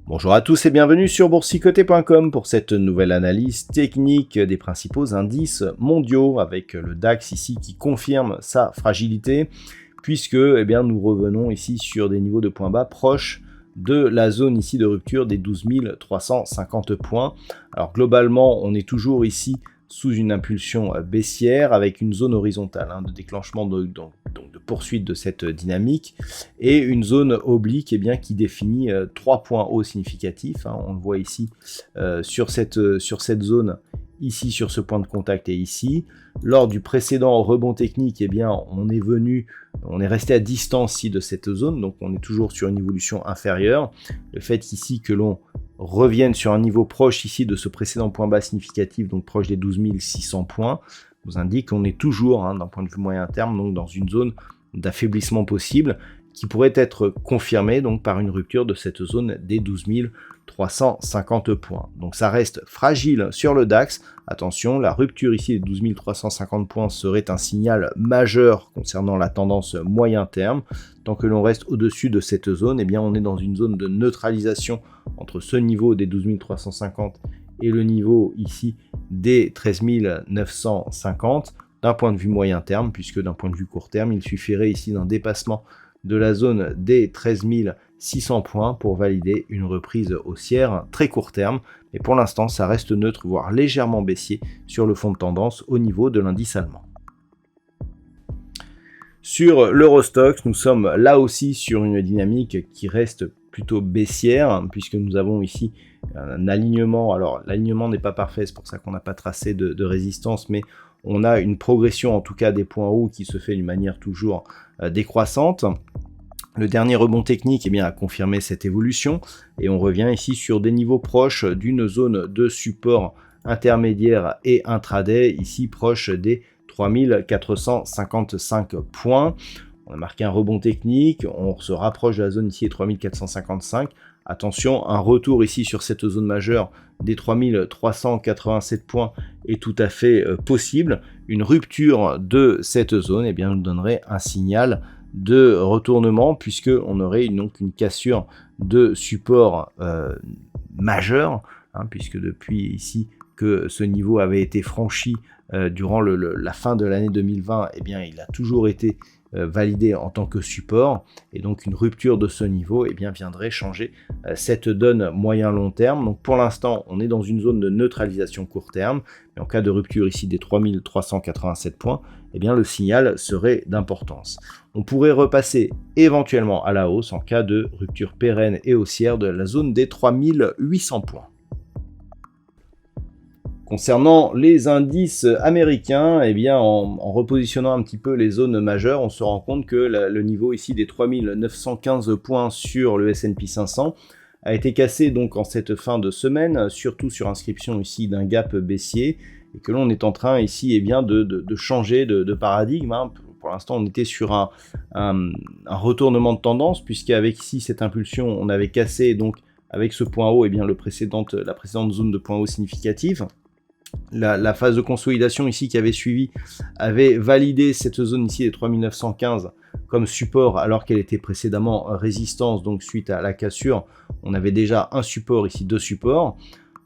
Bonjour à tous et bienvenue sur boursicoté.com pour cette nouvelle analyse technique des principaux indices mondiaux avec le DAX ici qui confirme sa fragilité puisque nous revenons ici sur des niveaux de points bas proches de la zone ici de rupture des 12 350 points. Alors globalement on est toujours ici sous une impulsion baissière avec une zone horizontale de déclenchement de poursuite de cette dynamique et une zone oblique qui définit 3 points hauts significatifs. On le voit ici sur cette zone, ici sur ce point de contact et ici. Lors du précédent rebond technique, on est resté à distance ici de cette zone, donc on est toujours sur une évolution inférieure. Le fait ici que l'on revienne sur un niveau proche ici de ce précédent point bas significatif, donc proche des 12 600 points, nous indique qu'on est toujours, d'un point de vue moyen terme, donc dans une zone d'affaiblissement possible qui pourrait être confirmée donc par une rupture de cette zone des 12 350 points. Donc ça reste fragile sur le DAX. Attention, la rupture ici des 12 350 points serait un signal majeur concernant la tendance moyen terme. Tant que l'on reste au-dessus de cette zone, on est dans une zone de neutralisation entre ce niveau des 12 350 et le niveau ici des 13 950 d'un point de vue moyen terme, puisque d'un point de vue court terme, il suffirait ici d'un dépassement de la zone des 13 600 points pour valider une reprise haussière très court terme. Mais pour l'instant, ça reste neutre, voire légèrement baissier sur le fond de tendance au niveau de l'indice allemand. Sur l'Eurostoxx, nous sommes là aussi sur une dynamique qui reste plutôt baissière, puisque nous avons ici un alignement. Alors l'alignement n'est pas parfait, c'est pour ça qu'on n'a pas tracé de résistance, mais on a une progression en tout cas des points hauts qui se fait d'une manière toujours décroissante. Le dernier rebond technique a confirmé cette évolution et on revient ici sur des niveaux proches d'une zone de support intermédiaire et intraday, ici proche des 3455 points. On a marqué un rebond technique, on se rapproche de la zone ici des 3455. Attention, un retour ici sur cette zone majeure des 3387 points est tout à fait possible. Une rupture de cette zone nous donnerait un signal de retournement puisque on aurait donc une cassure de support majeur, puisque depuis ici que ce niveau avait été franchi durant la fin de l'année 2020, il a toujours été validé en tant que support, et donc une rupture de ce niveau viendrait changer cette donne moyen-long terme. Donc pour l'instant, on est dans une zone de neutralisation court terme, mais en cas de rupture ici des 3387 points, le signal serait d'importance. On pourrait repasser éventuellement à la hausse en cas de rupture pérenne et haussière de la zone des 3800 points. Concernant les indices américains, en repositionnant un petit peu les zones majeures, on se rend compte que le niveau ici des 3915 points sur le S&P 500 a été cassé donc en cette fin de semaine, surtout sur inscription ici d'un gap baissier, et que l'on est en train ici de changer de paradigme. Pour l'instant, on était sur un retournement de tendance, puisqu'avec ici cette impulsion, on avait cassé donc avec ce point haut la précédente zone de point haut significative. La phase de consolidation ici qui avait suivi avait validé cette zone ici des 3915 comme support alors qu'elle était précédemment résistance. Donc suite à la cassure, on avait déjà un support ici, deux supports.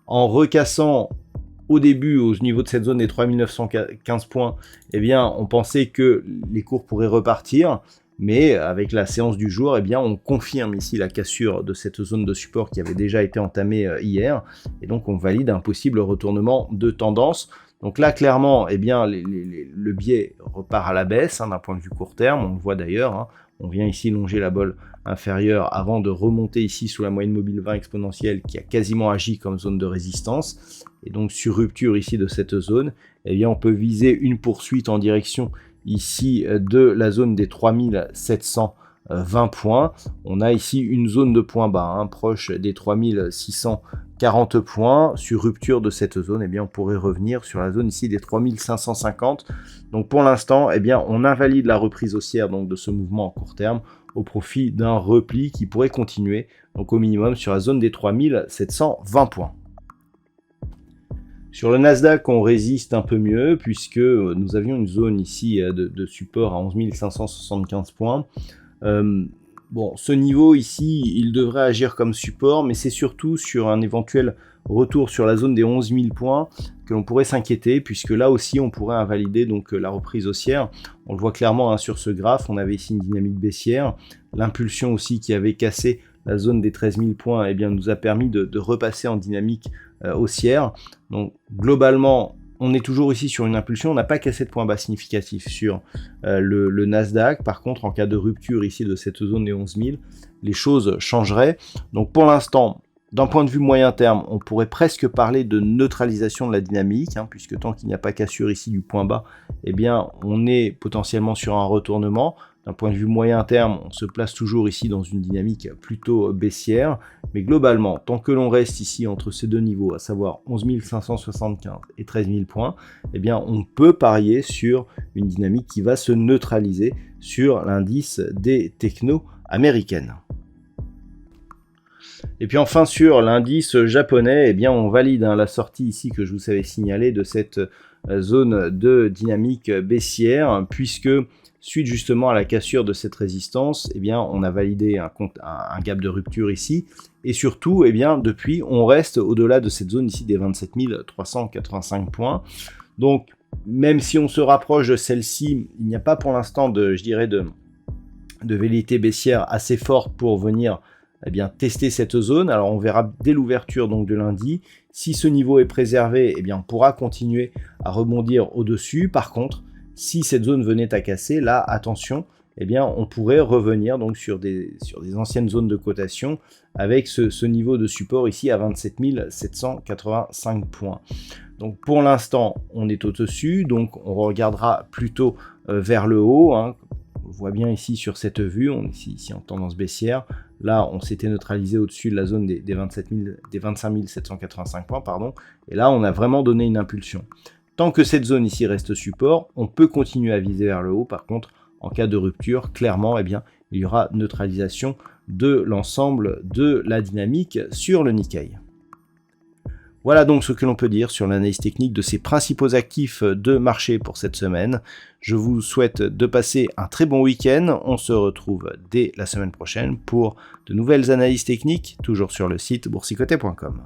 En recassant au début au niveau de cette zone des 3915 points, on pensait que les cours pourraient repartir. Mais avec la séance du jour, on confirme ici la cassure de cette zone de support qui avait déjà été entamée hier. Et donc, on valide un possible retournement de tendance. Donc là, clairement, le biais repart à la baisse d'un point de vue court terme. On le voit d'ailleurs. On vient ici longer la bolle inférieure avant de remonter ici sous la moyenne mobile 20 exponentielle qui a quasiment agi comme zone de résistance. Et donc, sur rupture ici de cette zone, on peut viser une poursuite en direction ici de la zone des 3720 points. On a ici une zone de points bas proche des 3600 40 points. Sur rupture de cette zone, eh bien, on pourrait revenir sur la zone ici des 3550. Donc pour l'instant, eh bien, on invalide la reprise haussière donc, de ce mouvement en court terme au profit d'un repli qui pourrait continuer donc au minimum sur la zone des 3720 points. Sur le Nasdaq, on résiste un peu mieux puisque nous avions une zone ici de support à 11 575 points. Bon, ce niveau ici, il devrait agir comme support, mais c'est surtout sur un éventuel retour sur la zone des 11 000 points que l'on pourrait s'inquiéter, puisque là aussi, on pourrait invalider donc la reprise haussière. On le voit clairement hein, sur ce graphe, on avait ici une dynamique baissière. L'impulsion aussi qui avait cassé la zone des 13 000 points eh bien, nous a permis de repasser en dynamique haussière. Donc globalement, on est toujours ici sur une impulsion, on n'a pas cassé de points bas significatifs sur le Nasdaq. Par contre, en cas de rupture ici de cette zone des 11 000, les choses changeraient. Donc pour l'instant, d'un point de vue moyen terme, on pourrait presque parler de neutralisation de la dynamique, hein, puisque tant qu'il n'y a pas cassure ici du point bas, eh bien on est potentiellement sur un retournement. D'un point de vue moyen terme, on se place toujours ici dans une dynamique plutôt baissière. Mais globalement, tant que l'on reste ici entre ces deux niveaux, à savoir 11 575 et 13 000 points, eh bien, on peut parier sur une dynamique qui va se neutraliser sur l'indice des technos américaines. Et puis enfin sur l'indice japonais, eh bien, on valide hein, la sortie ici que je vous avais signalé de cette zone de dynamique baissière, puisque suite justement à la cassure de cette résistance, eh bien, on a validé un gap de rupture ici. Et surtout, eh bien, depuis, on reste au-delà de cette zone ici des 27 385 points. Donc, même si on se rapproche de celle-ci, il n'y a pas pour l'instant de velléité baissière assez forte pour venir eh bien, tester cette zone. Alors, on verra dès l'ouverture donc de lundi. Si ce niveau est préservé, eh bien, on pourra continuer à rebondir au-dessus. Par contre, si cette zone venait à casser, là, attention, eh bien, on pourrait revenir donc sur des anciennes zones de cotation avec ce niveau de support ici à 27 785 points. Donc pour l'instant, on est au-dessus, donc on regardera plutôt vers le haut. Hein. On voit bien ici sur cette vue, on est ici en tendance baissière. Là, on s'était neutralisé au-dessus de la zone des 25 785 points, pardon. Et là, on a vraiment donné une impulsion. Tant que cette zone ici reste support, on peut continuer à viser vers le haut. Par contre, en cas de rupture, clairement, eh bien, il y aura neutralisation de l'ensemble de la dynamique sur le Nikkei. Voilà donc ce que l'on peut dire sur l'analyse technique de ces principaux actifs de marché pour cette semaine. Je vous souhaite de passer un très bon week-end. On se retrouve dès la semaine prochaine pour de nouvelles analyses techniques, toujours sur le site boursicoté.com.